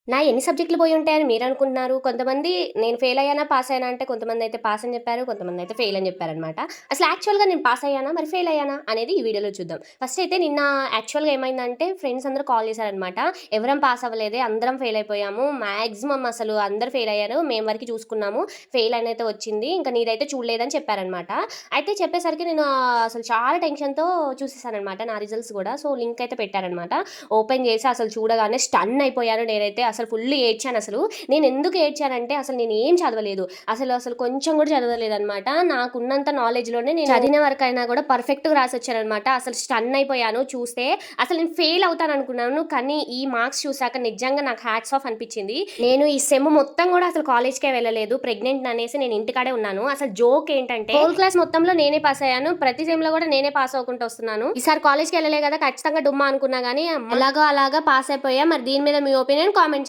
నా ఎన్ని సబ్జెక్టులు పోయి ఉంటాయని మీరనుకుంటున్నారు? కొంతమంది నేను ఫెయిల్ అయ్యానా, పాస్ అయ్యానా అంటే కొంతమందయితే పాస్ అని చెప్పారు. కొంతమందయితే ఫెయిల్ అని చెప్పారనమాట. అసలు యాక్చువల్‌గా నేను పాస్ అయ్యానా? మరి ఫెయిల్ అయ్యానా? అనేది ఈ వీడియోలో చూద్దాం. ఫస్ట్ అయితే నిన్న యాక్చువల్‌గా ఏమైందంటే ఫ్రెండ్స్ అందరూ కాల్ చేశారనమాట. ఎవరం పాస్ అవ్వలేదే, అందరం ఫెయిల్ అయిపోయాము. మాక్సిమం అసలు అందరూ ఫెయిల్ అయ్యారు. మేము వరకి చూసుకున్నాము. ఫెయిల్ అనైతే వచ్చింది. ఇంకా నీదైతే చూడలేదని చెప్పారనమాట. అయితే చెప్పేసరికి నేను అసలు చాలా టెన్షన్‌తో చూసేసాననమాట నా రిజల్ట్స్ గూడా. సో, లింక్ అయితే పెట్టారనమాట. ఓపెన్ చేసి అసలు చూడగానే స్టన్ అయిపోయాను నేనైతే. అసలు ఫుల్ ఏడ్చానసలు. నేనెందుకు ఏడ్చానంటే అసలు నేనేం చదవలేదు. అసలు కొంచెం కూడా చదవలేదనమాట. నాకున్నంత నాలెడ్జ్‌లోనే నేను చదివిన వరకైనా కూడా పర్ఫెక్ట్‌గా రాసొచ్చాననమాట. అసలు స్టన్ అయిపోయాను చూస్తే. అసలు నేను ఫెయిల్ అవుతాననుకున్నాను. కానీ ఈ మార్క్స్ చూసాక నిజంగా నాకు హ్యాట్స్ ఆఫ్ అనిపిచ్చింది. నేను ఈ సెమ్ మొత్తం కూడా అసలు కాలేజ్‌కే వెళ్ళలేదు. ప్రెగ్నెంట్ అనేసి నేను ఇంటికాడే ఉన్నాను. అసలు జోక్ ఏంటంటే హోల్ క్లాస్ మొత్తంలో నేనే పాస్ అయ్యాను. ప్రతి సెమ్‌లో కూడా నేనే పాస్ అవ్వకుంటూ వస్తున్నాను. ఈసారి కాలేజ్‌కి వెళ్ళలే కదా ఖచ్చితంగా డుమ్మా అనుకున్నా గానీ ఎలాగో అలాగా పాస్ అయిపోయా. మరి దీని మీద మీ ఒపీనియన్ కామెంట్